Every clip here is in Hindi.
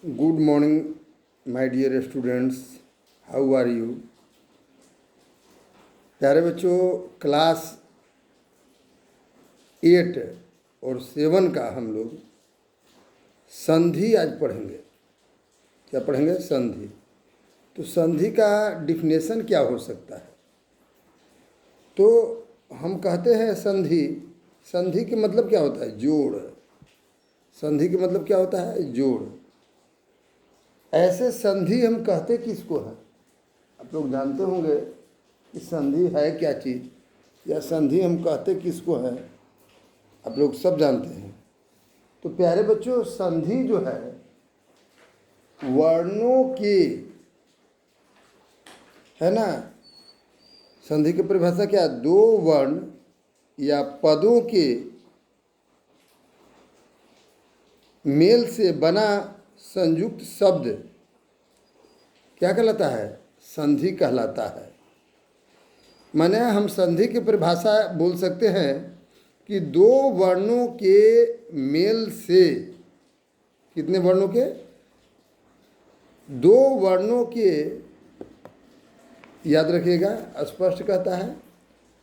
Good morning, my dear students. How are you? प्यारे बच्चों, क्लास 8 और 7 का हम लोग संधि आज पढ़ेंगे। क्या पढ़ेंगे? संधि। तो संधि का डिफिनेशन क्या हो सकता है? तो हम कहते हैं संधि। संधि के मतलब क्या होता है? जोड़। संधि के मतलब क्या होता है? जोड़। ऐसे संधि हम कहते किसको है? आप लोग जानते होंगे कि संधि है क्या चीज़, या संधि हम कहते किसको है? आप लोग सब जानते हैं। तो प्यारे बच्चों, संधि जो है वर्णों की, है ना। संधि की परिभाषा क्या है? दो वर्ण या पदों के मेल से बना संयुक्त शब्द क्या कहलाता है? संधि कहलाता है। माने हम संधि की परिभाषा बोल सकते हैं कि दो वर्णों के मेल से, कितने वर्णों के? दो वर्णों के, याद रखिएगा, स्पष्ट कहता है,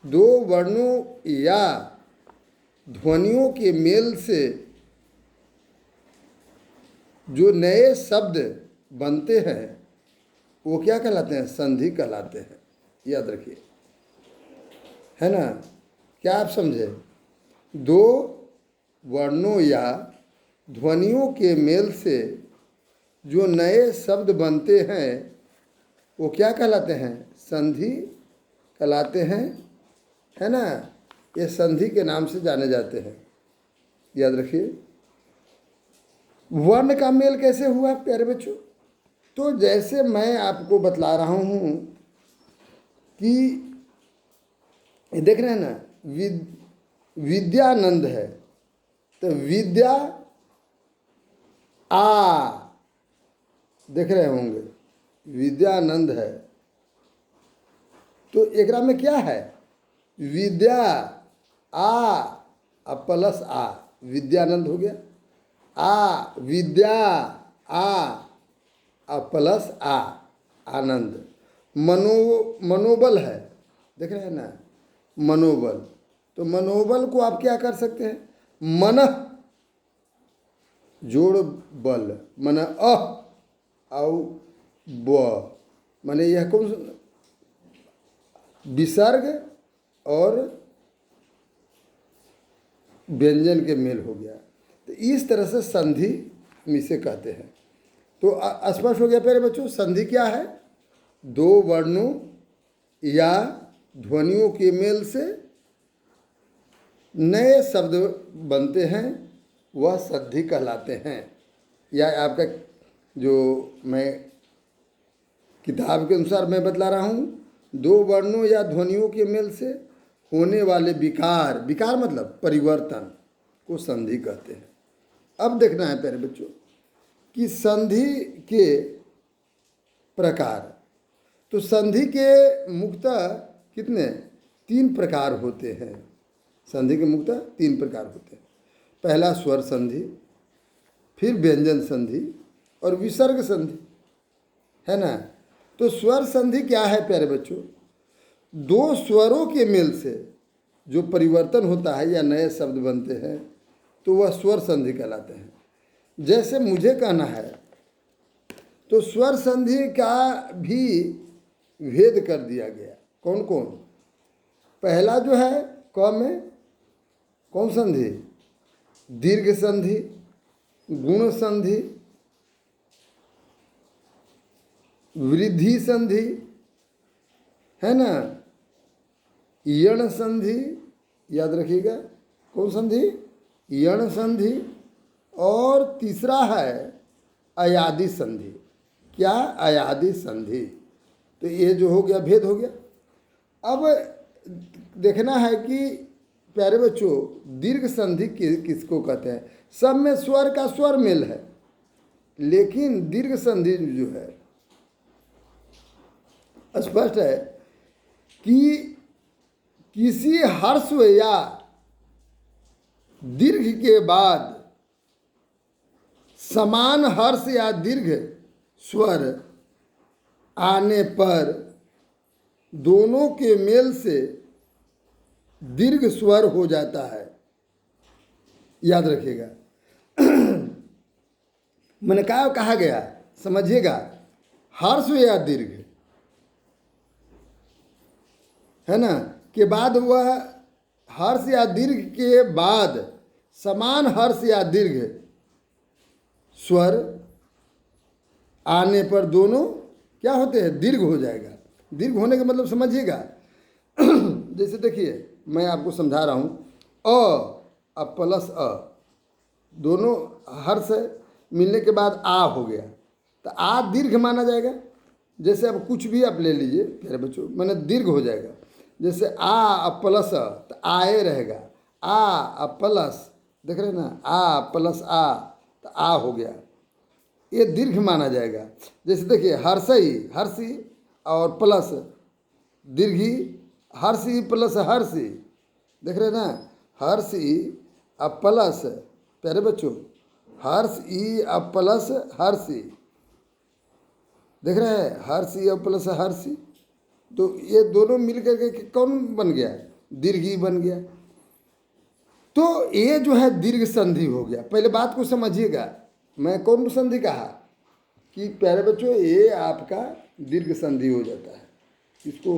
दो वर्णों या ध्वनियों के मेल से जो नए शब्द बनते हैं वो क्या कहलाते हैं? संधि कहलाते हैं। याद रखिए, है ना। क्या आप समझे? दो वर्णों या ध्वनियों के मेल से जो नए शब्द बनते हैं वो क्या कहलाते हैं? संधि कहलाते हैं, है ना। ये संधि के नाम से जाने जाते हैं। याद रखिए। वर्ण का मेल कैसे हुआ प्यारे बच्चों? तो जैसे मैं आपको बतला रहा हूँ कि देख रहे हैं ना, विद्यानंद है, तो विद्या आ, देख रहे होंगे, विद्यानंद है, तो एकरा में क्या है? विद्या आ प्लस आ, विद्यानंद हो गया। आ विद्या आ प्लस आ, आनंद। मनोबल है, देख रहे हैं ना, मनोबल। तो मनोबल को आप क्या कर सकते हैं? मन जोड़ बल, मन औ ब, माने यह कौन विसर्ग और व्यंजन के मेल हो गया। तो इस तरह से संधि हम इसे कहते हैं। तो स्पष्ट हो गया प्यारे बच्चों, संधि क्या है? दो वर्णों या ध्वनियों के मेल से नए शब्द बनते हैं, वह संधि कहलाते हैं। या आपका जो मैं किताब के अनुसार मैं बतला रहा हूँ, दो वर्णों या ध्वनियों के मेल से होने वाले विकार, विकार मतलब परिवर्तन, को संधि कहते हैं। अब देखना है प्यारे बच्चों कि संधि के प्रकार। तो संधि के मुख्यतः कितने? 3 प्रकार होते हैं। संधि के मुख्यतः 3 प्रकार होते हैं। पहला स्वर संधि, फिर व्यंजन संधि और विसर्ग संधि, है ना। तो स्वर संधि क्या है प्यारे बच्चों? दो स्वरों के मेल से जो परिवर्तन होता है या नए शब्द बनते हैं तो वह स्वर संधि कहलाते हैं। जैसे मुझे कहना है, तो स्वर संधि का भी भेद कर दिया गया। कौन कौन? पहला जो है क में कौन संधि? दीर्घ संधि, गुण संधि, वृद्धि संधि, है ना, यण संधि। याद रखिएगा, कौन संधि? यण संधि। और तीसरा है अयादि संधि। क्या? अयादि संधि। तो ये जो हो गया, भेद हो गया। अब देखना है कि प्यारे बच्चों, दीर्घ संधि किसको कहते हैं? सब में स्वर का स्वर मेल है, लेकिन दीर्घ संधि जो है स्पष्ट है कि किसी ह्रस्व या दीर्घ के बाद समान हर्ष या दीर्घ स्वर आने पर दोनों के मेल से दीर्घ स्वर हो जाता है। याद रखिएगा। मैंने कहा गया, समझिएगा, हर्ष या दीर्घ है ना, के बाद वह हर्ष या दीर्घ के बाद समान हर्ष या दीर्घ स्वर आने पर दोनों क्या होते हैं, दीर्घ हो जाएगा। दीर्घ होने का मतलब समझिएगा। जैसे देखिए, मैं आपको समझा रहा हूँ, अब प्लस दोनों हर्ष मिलने के बाद आ हो गया, तो आ दीर्घ माना जाएगा। जैसे अब कुछ भी आप ले लीजिए प्यारे बच्चों, मैंने दीर्घ हो जाएगा। जैसे आ प्लस तो आए रहेगा, आ प्लस, देख रहे हैं ना, आ प्लस आ तो आ हो गया, ये दीर्घ माना जाएगा। जैसे देखिए, हर्षी और प्लस दीर्घी, हर्षी प्लस हर्षी, देख रहे हैं ना, हर्षी अब प्लस, प्यारे बच्चों, हर्षी अब प्लस हर्षी, देख रहे हैं, हर्षी अब प्लस हर्षी, तो ये दोनों मिलकर के कौन बन गया, दीर्घी बन गया। तो ये जो है दीर्घ संधि हो गया। पहले बात को समझिएगा, मैं कौन संधि कहा कि प्यारे बच्चों ये आपका दीर्घ संधि हो जाता है। इसको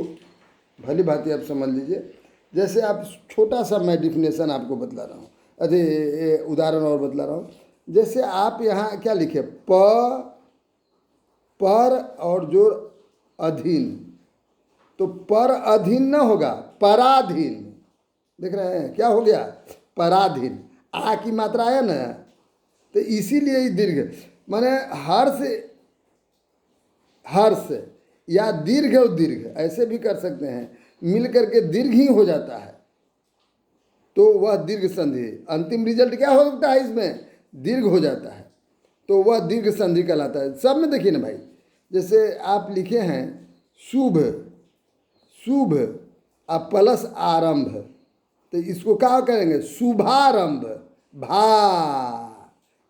भली भांति आप समझ लीजिए। जैसे आप छोटा सा मैं डिफिनेशन आपको बतला रहा हूँ, अरे उदाहरण और बतला रहा हूँ। जैसे आप यहाँ क्या लिखे, पर और जो अधीन, तो पर अधीन न होगा, पराधीन, देख रहे हैं क्या हो गया, पराधीन, आ की मात्रा आया ना, तो इसीलिए ये दीर्घ माने हर्ष या दीर्घ और दीर्घ ऐसे भी कर सकते हैं, मिल करके दीर्घ ही हो जाता है, तो वह दीर्घ संधि। अंतिम रिजल्ट क्या हो सकता है, इसमें दीर्घ हो जाता है, तो वह दीर्घ संधि कहलाता है। सब में देखिए ना भाई, जैसे आप लिखे हैं शुभ, शुभ अब प्लस आरंभ, तो इसको क्या करेंगे, शुभारंभ,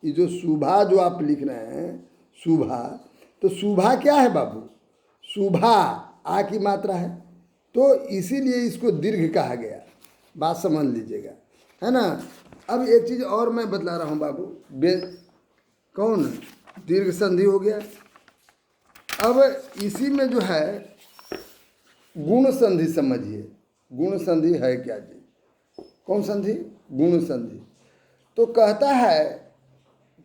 ये जो शुभा जो आप लिख रहे हैं शुभा, तो शुभा क्या है बाबू, शुभा आ की मात्रा है, तो इसीलिए इसको दीर्घ कहा गया। बात समझ लीजिएगा, है ना। अब एक चीज़ और मैं बतला रहा हूँ बाबू, कौन दीर्घ संधि हो गया। अब इसी में जो है गुण संधि समझिए। गुण संधि है क्या जी, कौन संधि, गुण संधि। तो कहता है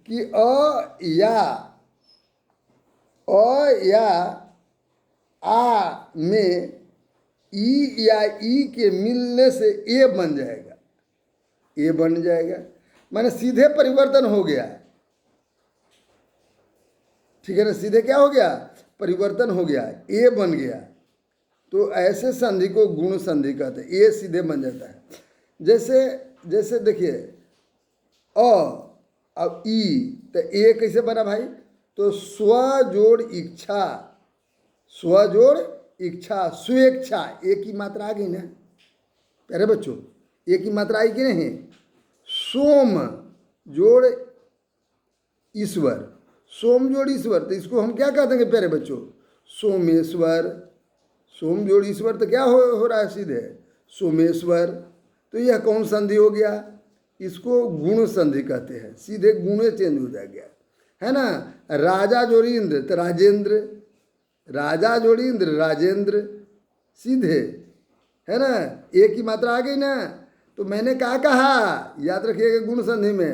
कि अ या आ में ई या ई के मिलने से ए बन जाएगा, ए बन जाएगा, माने सीधे परिवर्तन हो गया, ठीक है ना, सीधे क्या हो गया, परिवर्तन हो गया, ए बन गया। तो ऐसे संधि को गुण संधि कहते हैं, ए सीधे बन जाता है। जैसे देखिए अब ई, तो ए कैसे बना भाई, तो स्व जोड़ इच्छा, स्व जोड़ इच्छा, स्वेच्छा, एक ही मात्रा आ गई ना प्यारे बच्चों, एक ही मात्रा आई कि नहीं। सोम जोड़ ईश्वर, सोम जोड़ ईश्वर, तो इसको हम क्या कह देंगे प्यारे बच्चों, सोमेश्वर। सोम जोड़ ईश्वर तो क्या हो रहा है, सीधे सोमेश्वर। तो यह कौन संधि हो गया, इसको गुण संधि कहते हैं, सीधे गुणे चेंज हो जाएगा, है ना। राजा जोड़ इंद्र तो राजेंद्र, राजा जोड़ इंद्र राजेंद्र, सीधे, है ना, एक ही मात्रा आ गई ना। तो मैंने क्या कहा, याद रखिएगा, गुण संधि में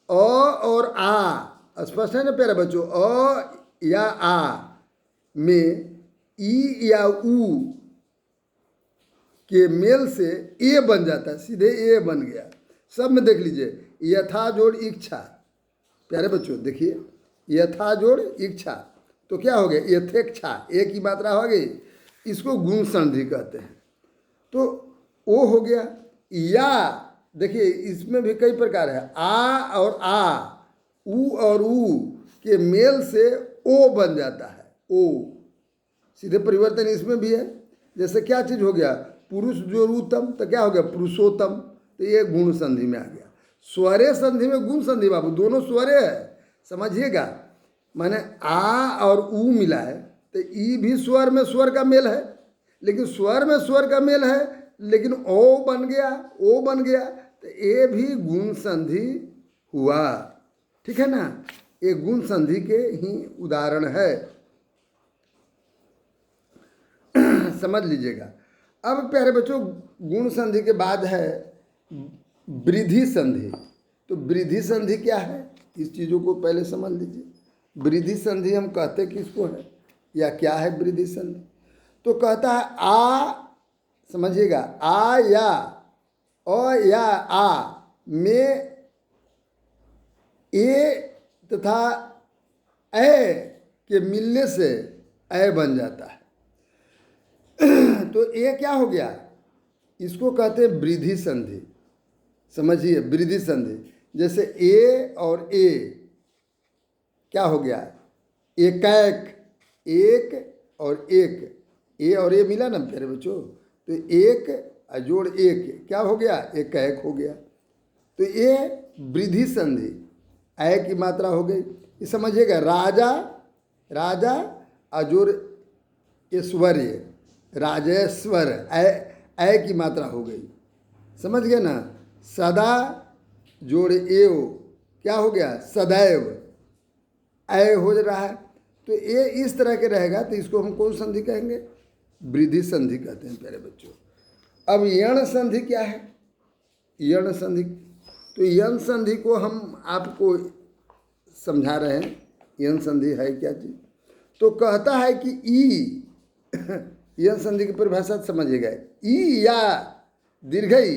अ और आ स्पष्ट है ना प्यारे बच्चों, अ या आ में ई या ऊ के मेल से ए बन जाता है, सीधे ए बन गया। सब में देख लीजिए, यथा जोड़ इच्छा, प्यारे बच्चों देखिए, यथा जोड़ इच्छा, तो क्या हो गया, यथेच्छा, एक ही मात्रा हो गई, इसको गुण संधि कहते हैं। तो ओ हो गया। या देखिए, इसमें भी कई प्रकार है, आ और आ, ऊ और ऊ के मेल से ओ बन जाता है, ओ, सीधे परिवर्तन इसमें भी है। जैसे क्या चीज़ हो गया, पुरुष जो उत्तम, तो क्या हो गया, पुरुषोत्तम, तो ये गुण संधि में आ गया। स्वरे संधि में गुण संधि बाबू, दोनों स्वरे है, समझिएगा, माने आ और ऊ मिला है तो ई भी स्वर में स्वर का मेल है, लेकिन स्वर में स्वर का मेल है, लेकिन ओ बन गया, ओ बन गया, तो ये भी गुण संधि हुआ। ठीक है ना, ये गुण संधि के ही उदाहरण है, समझ लीजिएगा। अब प्यारे बच्चों, गुण संधि के बाद है वृद्धि संधि। तो वृद्धि संधि क्या है, इस चीज़ों को पहले समझ लीजिए। वृद्धि संधि हम कहते किसको है, या क्या है वृद्धि संधि? तो कहता है आ, समझिएगा, आ या अ या आ में ए तथा ए के मिलने से ए बन जाता है। तो ए क्या हो गया, इसको कहते हैं वृद्धि संधि। समझिए, वृद्धि संधि, जैसे ए और ए क्या हो गया, एक एक और एक, ए और ए मिला ना प्यारे बच्चों, तो एक जोड़ एक क्या हो गया, एक हो गया। तो ये वृद्धि संधि, ऐ की मात्रा हो गई। ये समझिएगा, राजा, राजा अजोड़ ऐश्वर्य, राजेश्वर, ऐ की मात्रा हो गई, समझ गए ना। सदा जोड़ एव क्या हो गया, सदैव, ऐ हो रहा है। तो ये इस तरह के रहेगा, तो इसको हम कौन संधि कहेंगे, वृद्धि संधि कहते हैं प्यारे बच्चों। अब यण संधि क्या है, यण संधि, तो यण संधि को हम आपको समझा रहे हैं, यण संधि है क्या चीज। तो कहता है कि ई, यण संधि की परिभाषा समझिएगा, ई या दीर्घई,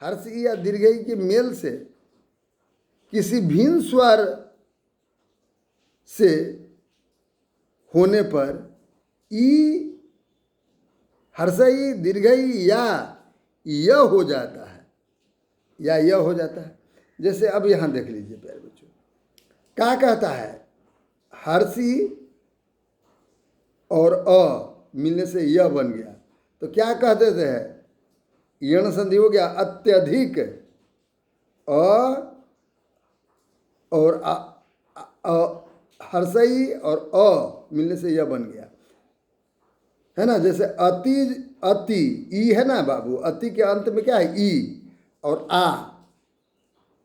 हर्ष ई या दीर्घई के मेल से किसी भिन्न स्वर से होने पर ई हर्षई दीर्घई या य हो जाता है, या य हो जाता है। जैसे अब यहाँ देख लीजिए प्यारे बच्चों, क्या कहता है, हर्षी और अ मिलने से य बन गया, तो क्या कहते थे, यण संधि हो गया, अत्यधिक अ और हर्षई और अ मिलने से यह बन गया, है ना। जैसे अति, अति ई है ना बाबू, अति के अंत में क्या है, ई और आ,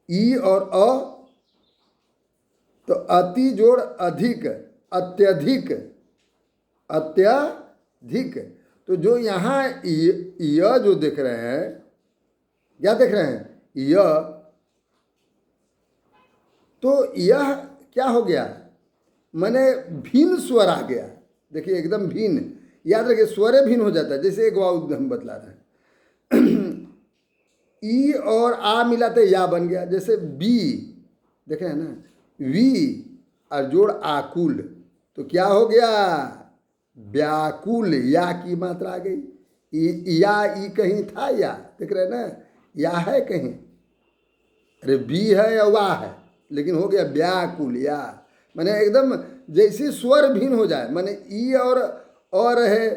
ई और अ, तो अति जोड़ अधिक, अत्यधिक, अत्यधिक। तो जो यहाँ य जो देख रहे हैं, क्या देख रहे हैं, य, तो यह क्या हो गया, माने भिन्न स्वर आ गया। देखिए एकदम भिन्न, याद रखिए स्वरे भिन्न हो जाता है। जैसे एक वाव हम बतला रहे हैं, ई और आ मिलाते या बन गया। जैसे बी, देख रहे हैं ना, वी और जोड़ आकुल, तो क्या हो गया, व्याकुल, या की मात्रा आ गई। या ई कहीं था, या देख रहे हैं ना, या है कहीं, अरे बी है या वाह है, लेकिन हो गया व्याकुल, या माने एकदम जैसे स्वर भिन्न हो जाए, माने ई और है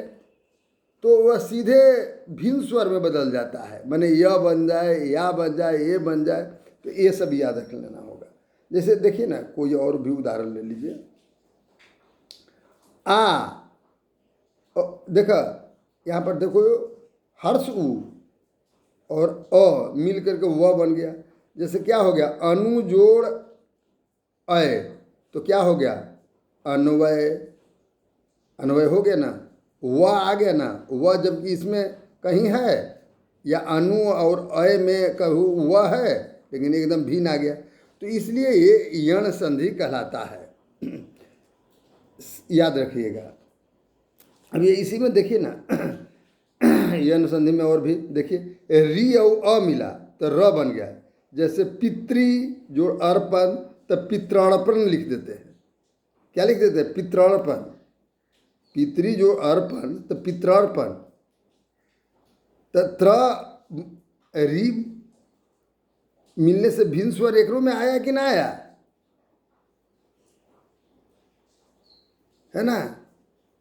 तो वह सीधे भिन्न स्वर में बदल जाता है, माने य बन जाए, या बन जाए, ये बन जाए। तो ये सब याद रख लेना होगा। जैसे देखिए ना, कोई और भी उदाहरण ले लीजिए, आ, देखो यहाँ पर देखो, हर्ष उ और अ मिल करके व बन गया। जैसे क्या हो गया, अनु जोड़ अय, तो क्या हो गया, अन्वय, अन्वय हो गया ना, व आ गया ना, व जबकि इसमें कहीं है, या अनु और अय में कहूँ व है, लेकिन एकदम भिन्न आ गया, तो इसलिए ये यण संधि कहलाता है। याद रखिएगा। अब ये इसी में देखिए ना, यण संधि में और भी देखिए, री और अ मिला तो र बन गया। जैसे पितृ जो अर्पण, तो पित्रार्पण लिख देते हैं, क्या लिख देते हैं, पित्रार्पण। पितृ जो अर्पण तो पित्रार्पण, तो री मिलने से भिन्न स्वर एक रूप में आया कि ना आया, है ना।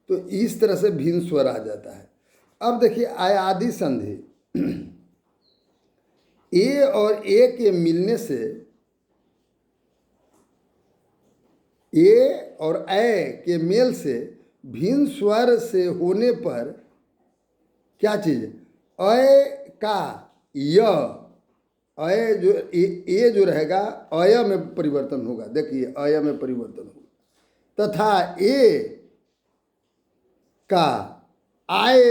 तो इस तरह से भिन्न स्वर आ जाता है। अब देखिए आयादि संधि, ए और ए के मिलने से ए और ऐ के मेल से भिन्न स्वर से होने पर क्या चीज, अय का य, अय जो ए जो रहेगा अय में परिवर्तन होगा। देखिए अय में परिवर्तन होगा, तथा ए का आय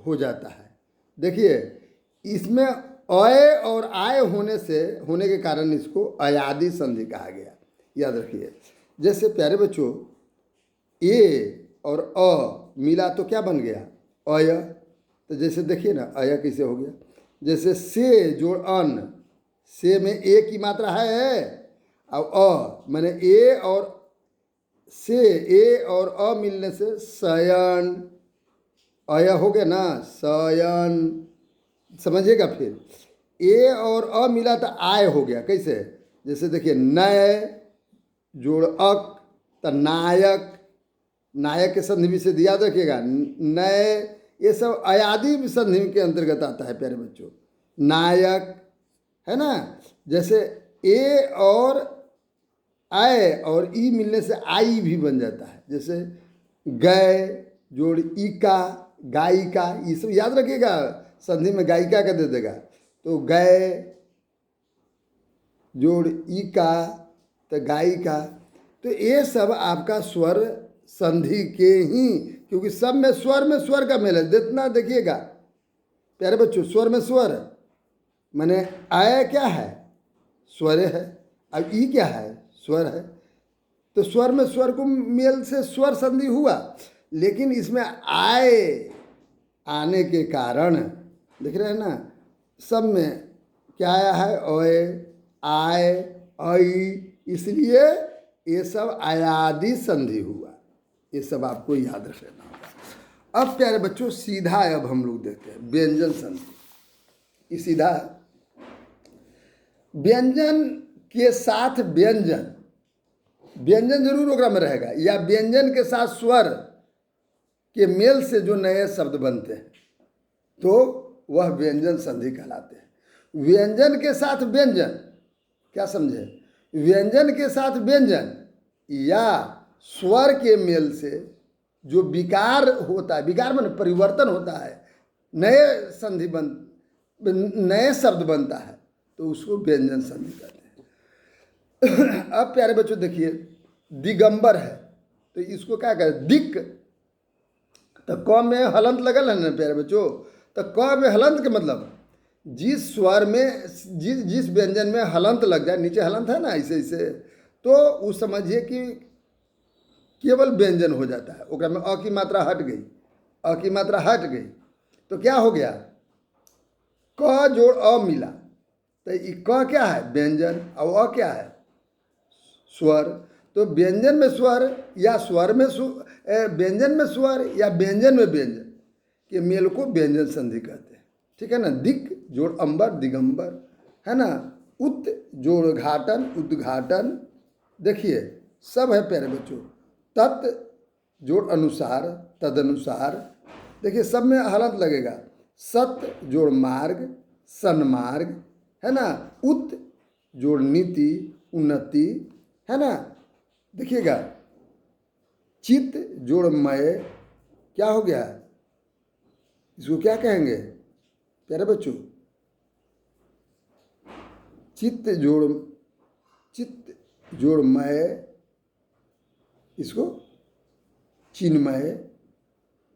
हो जाता है। देखिए इसमें अय और आय होने के कारण इसको अयादि संधि कहा गया। याद रखिए, जैसे प्यारे बच्चों ए और अ मिला तो क्या बन गया, अय। तो जैसे देखिए ना अय कैसे हो गया, जैसे से जोड़ अन, से में ए की मात्रा है, अब अ मैंने ए और से, ए और अ मिलने से शयन, अय हो गया ना शयन। समझिएगा, फिर ए और अ मिला तो आय हो गया। कैसे, जैसे देखिए नय जोड़ अक तो नायक, नायक के संधि विच्छेद याद रखिएगा, नय ये सब अयादि संधि के अंतर्गत आता है प्यारे बच्चों। नायक है ना, जैसे ए और आय और ई मिलने से आई भी बन जाता है। जैसे गय जोड़ इका गायिका, ये सब याद रखिएगा, संधि में गायिका का दे देगा। तो गय जोड़ इका तो गायिका। तो ये सब आपका स्वर संधि के ही, क्योंकि सब में स्वर का मेल है। जितना देखिएगा प्यारे बच्चों, स्वर में स्वर माने आय क्या है, स्वर है, अब ई क्या है, स्वर है। तो स्वर में स्वर को मेल से स्वर संधि हुआ, लेकिन इसमें आय आने के कारण देख रहे हैं ना, सब में क्या आया है, अय आय आई, इसलिए ये सब अयादि संधि हुआ। ये सब आपको याद रखना होगा। अब प्यारे बच्चों सीधा अब हम लोग देखते हैं व्यंजन संधि। ये सीधा व्यंजन के साथ व्यंजन, व्यंजन जरूर ओकरा में रहेगा, या व्यंजन के साथ स्वर के मेल से जो नए शब्द बनते हैं तो वह व्यंजन संधि कहलाते हैं। व्यंजन के साथ व्यंजन, क्या समझे, व्यंजन के साथ व्यंजन या स्वर के मेल से जो विकार होता है, विकार माने परिवर्तन होता है, नए संधि नए शब्द बनता है, तो उसको व्यंजन संधि कहते हैं। अब प्यारे बच्चों देखिए दिगंबर है, तो इसको क्या कहते, दिक, तो क में हलंत लगल है ना प्यारे बच्चों, तो क में हलंत के मतलब जिस स्वर में जिस व्यंजन में हलंत लग जाए, नीचे हलंत है ना ऐसे ऐसे, तो उस समझिए कि केवल व्यंजन हो जाता है। ओकरा में अ की मात्रा हट गई, अ की मात्रा हट गई, तो क्या हो गया, क जोड़ अ मिला, तो ये क क्या है, व्यंजन, और अ क्या है, स्वर। तो व्यंजन में स्वर या स्वर में व्यंजन में स्वर या व्यंजन में व्यंजन के मेल को व्यंजन संधि कहते हैं। ठीक है ना, दिक जोड़ अंबर दिगंबर, है ना, उत जोड़ घाटन उद्घाटन, देखिए सब है प्यारे बच्चों। तत् जोड़ अनुसार तदनुसार, देखिए सब में हलंत लगेगा। सत जोड़ मार्ग सन्मार्ग, है ना, उत जोड़ नीति उन्नति, है ना, देखिएगा। चित जोड़ मय, क्या हो गया, इसको क्या कहेंगे प्यारे बच्चों, चित्त जोड़ मय, इसको चिन्मय,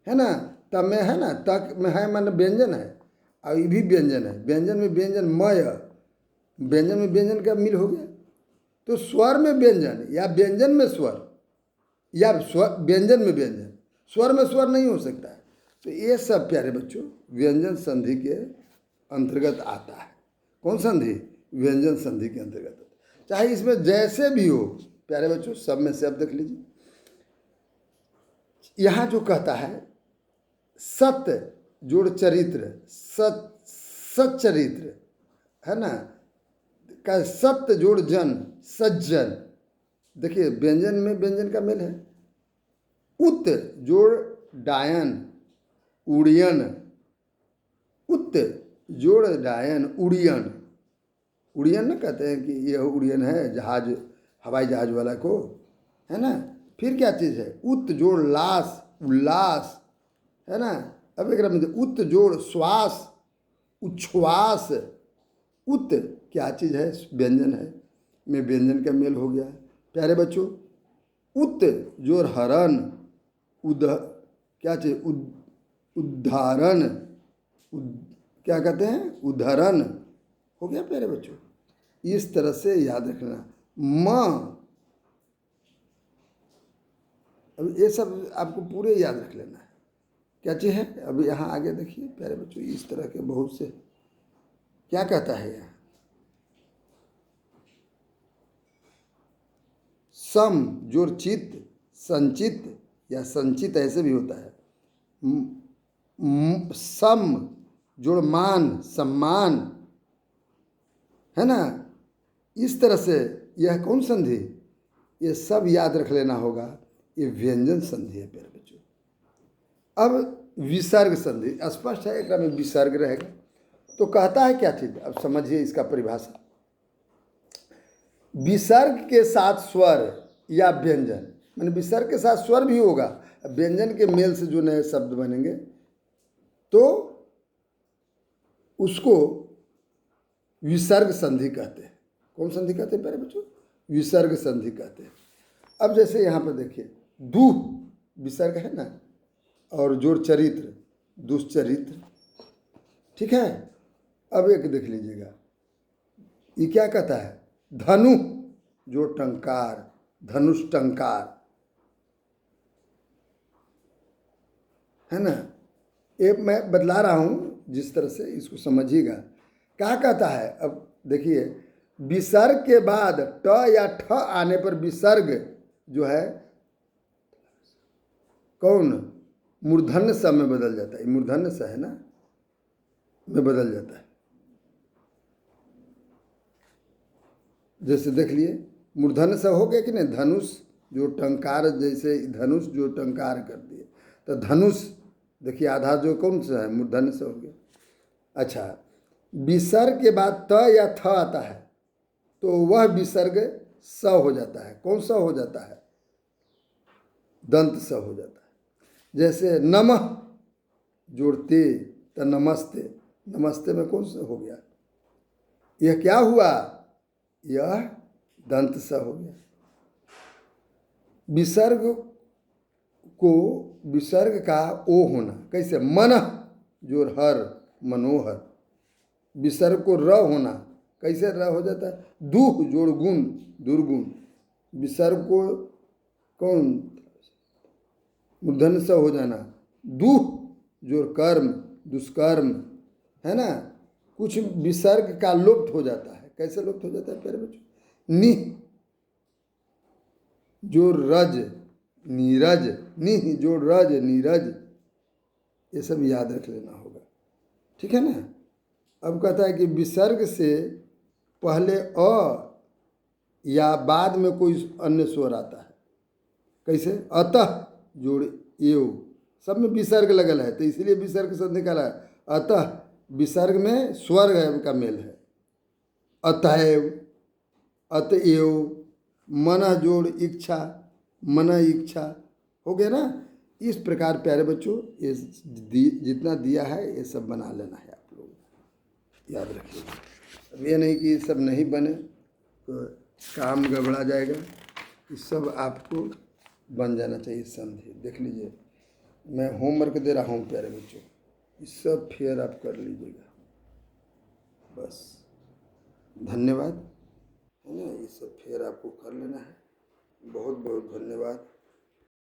है ना। तब में है ना, तक में है मान व्यंजन है, और ये भी व्यंजन है, व्यंजन में व्यंजन मय, व्यंजन में व्यंजन का मिल हो गया। तो स्वर में व्यंजन या व्यंजन में स्वर या व्यंजन में व्यंजन, स्वर में स्वर नहीं हो सकता है। तो ये सब प्यारे बच्चों व्यंजन संधि के अंतर्गत आता है। कौन संधि, व्यंजन संधि के अंतर्गत आता है। चाहे इसमें जैसे भी हो प्यारे बच्चों, सब में से अब देख लीजिए, यहाँ जो कहता है सत्य जोड़ चरित्र, सच्चरित्र, है ना, का सत्य जोड़ जन सज्जन, देखिए व्यंजन में व्यंजन का मेल है। उत जोड़ डायन उड़ियन, उत जोड़ डायन उड़ियन, उड़ियन ना कहते हैं कि यह उड़ियन है, जहाज हवाई जहाज वाला को, है ना। फिर क्या चीज़ है, उत जोड़ लास, उल्लास, है ना। अब एक में उत जोड़ श्वास, उच्छ्वास। उत क्या चीज़ है, व्यंजन है, में व्यंजन का मेल हो गया है प्यारे बच्चों। उत जोड़ हरण, उद क्या चीज, उदाहरण, क्या कहते हैं, उदाहरण हो गया प्यारे बच्चों। इस तरह से याद रखना। म, अब ये सब आपको पूरे याद रख लेना है। क्या चीज़ है, अब यहाँ आगे देखिए प्यारे बच्चों, इस तरह के बहुत से क्या कहता है यहाँ, सम जोड़ चित्त, संचित या संचित ऐसे भी होता है। सम जोड़ मान, सम्मान, है ना। इस तरह से यह कौन संधि, ये सब याद रख लेना होगा। ये व्यंजन संधि है प्यारे बच्चों। अब विसर्ग संधि स्पष्ट है, एक में विसर्ग रहेगा। तो कहता है क्या चीज, अब समझिए इसका परिभाषा। विसर्ग के साथ स्वर या व्यंजन, माने विसर्ग के साथ स्वर भी होगा, व्यंजन के मेल से जो नए शब्द बनेंगे तो उसको विसर्ग संधि कहते हैं। कौन संधि कहते हैं प्यारे बच्चों, विसर्ग संधि कहते हैं। अब जैसे यहाँ पर देखिए, दुह विसर्ग है ना, और जोड़ चरित्र, दुष्चरित्र, ठीक है। अब एक देख लीजिएगा, ये क्या कहता है, धनु जोड़ टंकार, धनुष टंकार, है ना। एक मैं बदला रहा हूँ जिस तरह से, इसको समझिएगा। क्या कहता है, अब देखिए, विसर्ग के बाद ट या ठ आने पर विसर्ग जो है कौन, मूर्धन्य स में बदल जाता है। मूर्धन्य स है ना, में बदल जाता है। जैसे देख लिए, मूर्धन्य स हो गया कि नहीं, धनुष जो टंकार, जैसे धनुष जो टंकार कर दिए, तो धनुष देखिए आधा जो कौन सा है, मूर्धन्य स हो गया। अच्छा, विसर्ग के बाद त या थ आता है तो वह विसर्ग स हो जाता है। कौन सा हो जाता है, दंत स हो जाता है। जैसे नमः जोड़ते तो नमस्ते, नमस्ते में कौन सा हो गया, यह क्या हुआ, यह दंत स हो गया। विसर्ग को, विसर्ग का ओ होना, कैसे, मन जोड़ हर, मनोहर। विसर्ग को र होना, कैसे र हो जाता है, दुह जोड़ गुण, दुर्गुण। विसर्ग को कौन, मूर्धन्य स हो जाना, दुह जोड़ कर्म, दुष्कर्म, है ना। कुछ विसर्ग का लुप्त हो जाता है, कैसे लुप्त हो जाता है प्यारे बच्चों, नि जोड़ रज, नीरज, नि जोड़ रज, नीरज, ये सब याद रख लेना होगा, ठीक है ना। अब कहता है कि विसर्ग से पहले अ या बाद में कोई अन्य स्वर आता है, कैसे, अतः जोड़ एव, सब में विसर्ग लगल है, तो इसलिए विसर्ग शब्द निकाला है। अतः विसर्ग में स्वर का मेल है, अतएव, अतएव। मन जोड़ इच्छा, मन इच्छा हो गया ना। इस प्रकार प्यारे बच्चों, ये जितना दिया है ये सब बना लेना है, आप लोग याद रखिएगा। अब ये नहीं कि ये सब नहीं बने तो काम गड़बड़ा जाएगा, ये सब आपको बन जाना चाहिए संधि। देख लीजिए, मैं होमवर्क दे रहा हूँ प्यारे बच्चों, ये सब फिर आप कर लीजिएगा बस। धन्यवाद, है ना। ये सब फिर आपको कर लेना है। बहुत बहुत धन्यवाद।